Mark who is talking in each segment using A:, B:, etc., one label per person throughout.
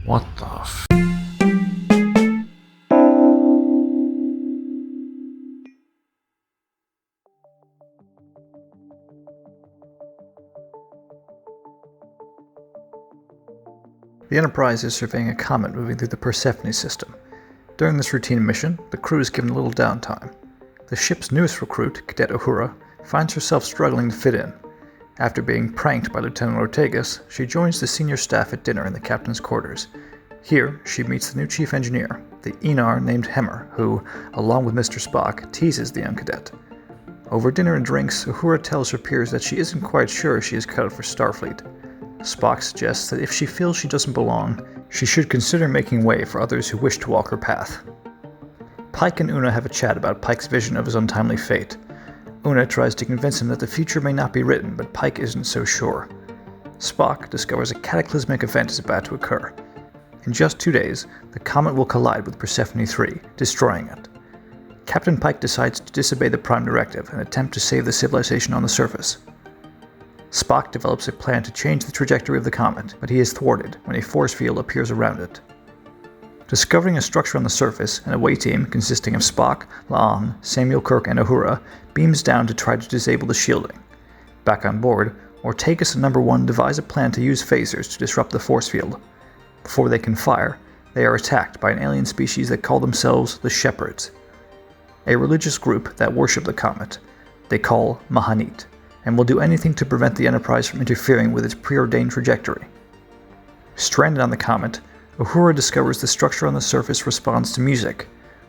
A: What the f... The Enterprise is surveying a comet moving through the Persephone system. During this routine mission, the crew is given a little downtime. The ship's newest recruit, Cadet Uhura, finds herself struggling to fit in. After being pranked by Lieutenant Arpeggios, she joins the senior staff at dinner in the captain's quarters. Here, she meets the new chief engineer, the Enar named Hemmer, who, along with Mr. Spock, teases the young cadet. Over dinner and drinks, Uhura tells her peers that she isn't quite sure she is cut out for Starfleet. Spock suggests that if she feels she doesn't belong, she should consider making way for others who wish to walk her path. Pike and Una have a chat about Pike's vision of his untimely fate. Una tries to convince him that the future may not be written, but Pike isn't so sure. Spock discovers a cataclysmic event is about to occur. In just 2 days, the comet will collide with Persephone 3, destroying it. Captain Pike decides to disobey the Prime Directive and attempt to save the civilization on the surface. Spock develops a plan to change the trajectory of the comet, but he is thwarted when a force field appears around it. Discovering a structure on the surface, an away team consisting of Spock, La'an, Samuel Kirk, and Uhura beams down to try to disable the shielding. Back on board, Ortegas and Number 1 devise a plan to use phasers to disrupt the force field. Before they can fire, they are attacked by an alien species that call themselves the Shepherds, a religious group that worship the comet. They call Mahanit, and will do anything to prevent the Enterprise from interfering with its preordained trajectory. Stranded on the comet, Uhura discovers the structure on the surface responds to music.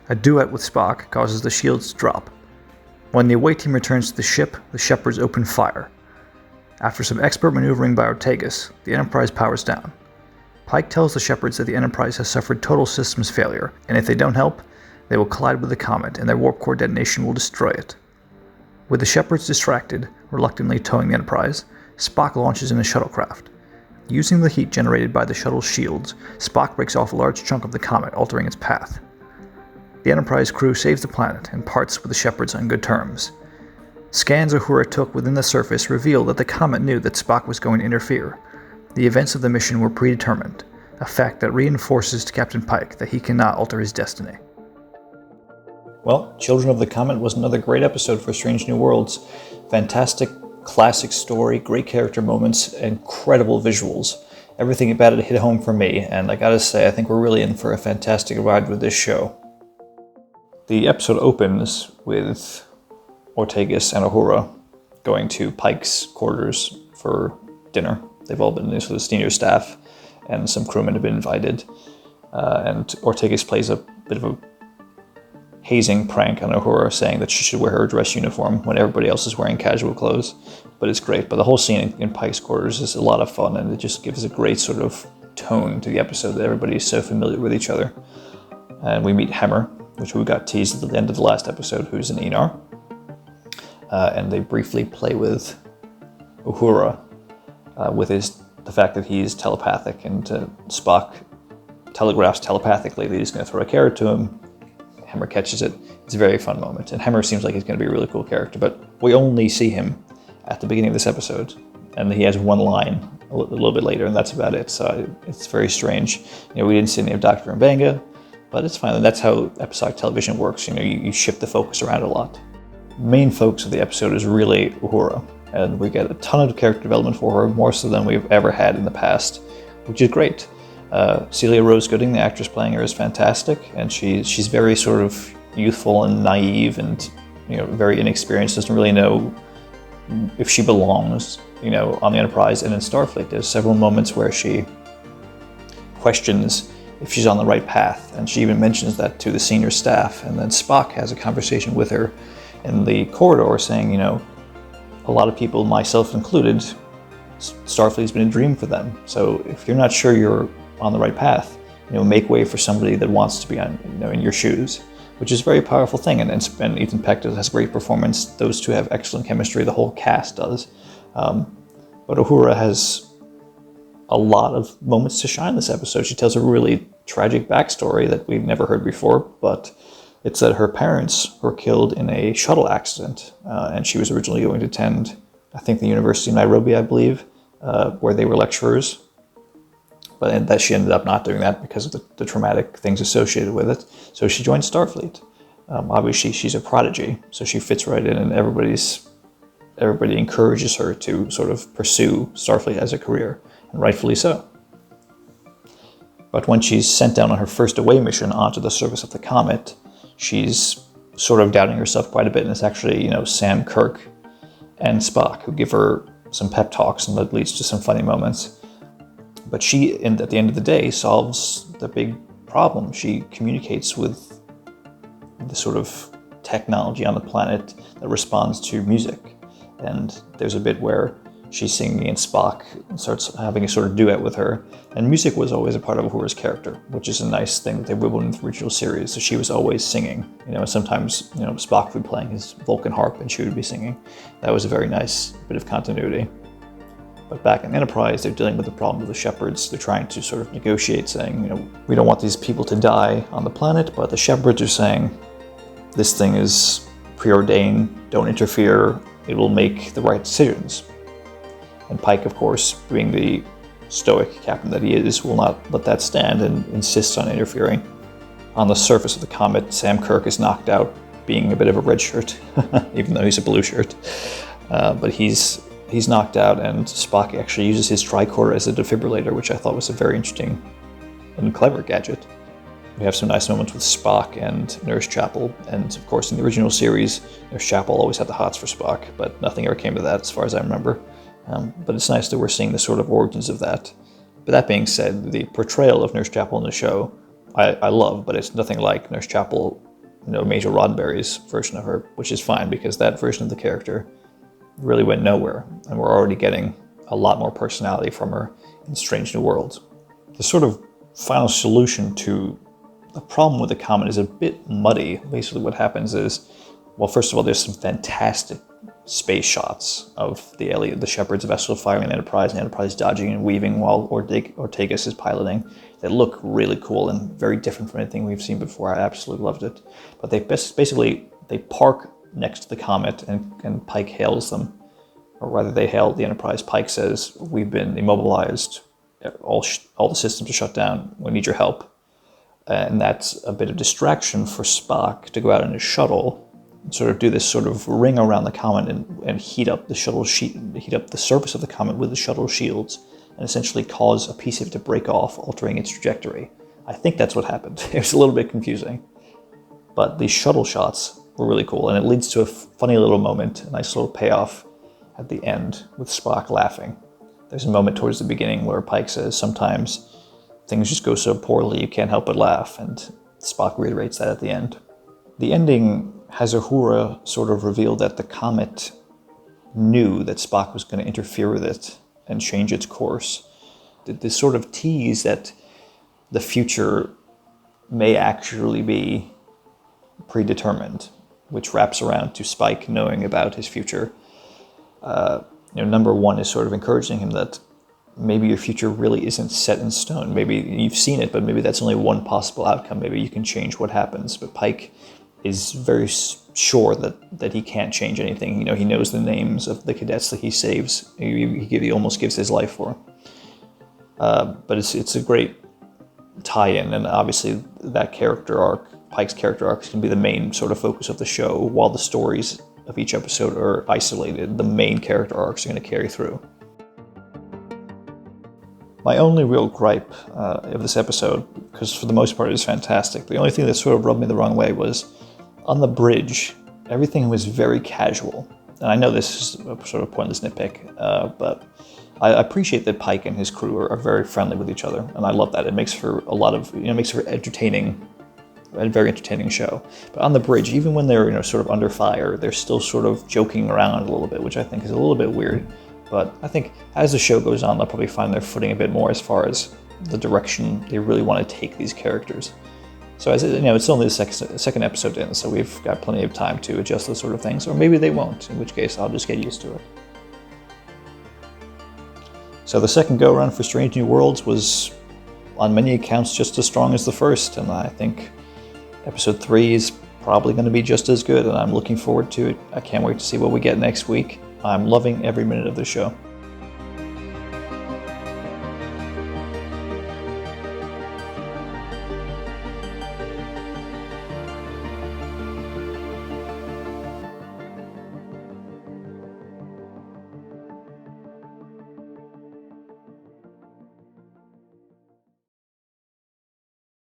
A: A duet with Spock causes the shields to drop. When the away team returns to the ship, the Shepherds open fire. After some expert maneuvering by Ortegas, the Enterprise powers down. Pike tells the Shepherds that the Enterprise has suffered total systems failure, and if they don't help, they will collide with the comet and their warp core detonation will destroy it. With the Shepherds distracted, reluctantly towing the Enterprise, Spock launches in a shuttlecraft. Using the heat generated by the shuttle's shields, Spock breaks off a large chunk of the comet, altering its path. The Enterprise crew saves the planet and parts with the Shepherds on good terms. Scans Uhura took within the surface reveal that the comet knew that Spock was going to interfere. The events of the mission were predetermined, a fact that reinforces to Captain Pike that he cannot alter his destiny. Well, Children of the Comet was another great episode for Strange New Worlds. Fantastic, classic story, great character moments, incredible visuals. Everything about it hit home for me, and I gotta say, I think we're really in for a fantastic ride with this show. The episode opens with Ortegas and Uhura going to Pike's quarters for dinner. They've all been there, so the senior staff and some crewmen have been invited. And Ortegas plays a bit of a hazing prank on Uhura, saying that she should wear her dress uniform when everybody else is wearing casual clothes. But it's great. But the whole scene in Pike's quarters is a lot of fun, and it just gives a great sort of tone to the episode that everybody is so familiar with each other. And we meet Hemmer, which we got teased at the end of the last episode, who's an Enar. And they briefly play with Uhura, with the fact that he's telepathic, and Spock telegraphs telepathically that he's going to throw a carrot to him. Hemmer catches it. It's a very fun moment, and Hemmer seems like he's going to be a really cool character, but we only see him at the beginning of this episode, and he has one line a little bit later, and that's about it, so it's very strange. We didn't see any of Dr. M'Benga, but it's fine. That's how episodic television works. You shift the focus around a lot. Main focus of the episode is really Uhura, and we get a ton of character development for her, more so than we've ever had in the past, which is great. Celia Rose Gooding, the actress playing her, is fantastic, and she's very sort of youthful and naive, and very inexperienced. Doesn't really know if she belongs, on the Enterprise and in Starfleet. There's several moments where she questions if she's on the right path, and she even mentions that to the senior staff. And then Spock has a conversation with her in the corridor, saying, a lot of people, myself included, Starfleet's been a dream for them. So if you're not sure you're on the right path, make way for somebody that wants to be on, in your shoes, which is a very powerful thing. And Ethan Peck has a great performance. Those two have excellent chemistry. The whole cast does. But Uhura has a lot of moments to shine this episode. She tells a really tragic backstory that we've never heard before, but it's that her parents were killed in a shuttle accident, and she was originally going to attend, I think, the University of Nairobi, I believe, where they were lecturers. but that she ended up not doing that because of the traumatic things associated with it. So she joined Starfleet. Obviously, she's a prodigy, so she fits right in, and everybody encourages her to sort of pursue Starfleet as a career, and rightfully so. But when she's sent down on her first away mission onto the surface of the Comet, she's sort of doubting herself quite a bit, and it's actually, Sam, Kirk, and Spock who give her some pep talks, and that leads to some funny moments. But she, at the end of the day, solves the big problem. She communicates with the sort of technology on the planet that responds to music. And there's a bit where she's singing and Spock starts having a sort of duet with her. And music was always a part of Uhura's character, which is a nice thing that they wibbled in the original series. So she was always singing. Sometimes, Spock would be playing his Vulcan harp and she would be singing. That was a very nice bit of continuity. But back in Enterprise, they're dealing with the problem with the Shepherds. They're trying to sort of negotiate, saying, we don't want these people to die on the planet, but the Shepherds are saying, this thing is preordained, don't interfere, it will make the right decisions. And Pike, of course, being the stoic captain that he is, will not let that stand and insists on interfering. On the surface of the Comet, Sam Kirk is knocked out, being a bit of a red shirt, even though he's a blue shirt. But he's knocked out, and Spock actually uses his tricorder as a defibrillator, which I thought was a very interesting and clever gadget. We have some nice moments with Spock and Nurse Chapel, and of course in the original series, Nurse Chapel always had the hots for Spock, but nothing ever came to that as far as I remember. But it's nice that we're seeing the sort of origins of that. But that being said, the portrayal of Nurse Chapel in the show, I love, but it's nothing like Nurse Chapel, Major Roddenberry's version of her, which is fine because that version of the character really went nowhere, and we're already getting a lot more personality from her in Strange New Worlds. The sort of final solution to the problem with the Comet is a bit muddy. Basically what happens is, well, first of all, there's some fantastic space shots of the Shepherds vessel firing an Enterprise, and Enterprise dodging and weaving while Ortegas is piloting. They look really cool and very different from anything we've seen before. I absolutely loved it. But they basically park next to the Comet, and Pike hails them. Or rather, they hail the Enterprise. Pike says, we've been immobilized. All the systems are shut down. We need your help. And that's a bit of distraction for Spock to go out in his shuttle and sort of do this sort of ring around the Comet and heat up the surface of the Comet with the shuttle shields and essentially cause a piece of it to break off, altering its trajectory. I think that's what happened. It was a little bit confusing. But these shuttle shots were really cool, and it leads to a funny little moment, a nice little payoff at the end with Spock laughing. There's a moment towards the beginning where Pike says, sometimes things just go so poorly you can't help but laugh, and Spock reiterates that at the end. The ending has Uhura sort of reveal that the Comet knew that Spock was going to interfere with it and change its course. This sort of tease that the future may actually be predetermined, which wraps around to Spike knowing about his future. Number one is sort of encouraging him that maybe your future really isn't set in stone. Maybe you've seen it, but maybe that's only one possible outcome. Maybe you can change what happens. But Pike is very sure that he can't change anything. He knows the names of the cadets that he saves. He almost gives his life for. But it's a great tie-in, and obviously that character arc, Pike's character arc, can be the main sort of focus of the show, while the stories of each episode are isolated. The main character arcs are going to carry through. My only real gripe of this episode, because for the most part it is fantastic, the only thing that sort of rubbed me the wrong way was on the bridge, everything was very casual. And I know this is a sort of pointless nitpick, but I appreciate that Pike and his crew are very friendly with each other, and I love that. It makes for a lot of, makes for a very entertaining show. But on the bridge, even when they're sort of under fire, they're still sort of joking around a little bit, which I think is a little bit weird. But I think as the show goes on, they'll probably find their footing a bit more as far as the direction they really want to take these characters. So as it's only the second episode in, so we've got plenty of time to adjust those sort of things, or maybe they won't, in which case I'll just get used to it. So the second go-around for Strange New Worlds was, on many accounts, just as strong as the first, and I think episode 3 is probably going to be just as good, and I'm looking forward to it. I can't wait to see what we get next week. I'm loving every minute of the show.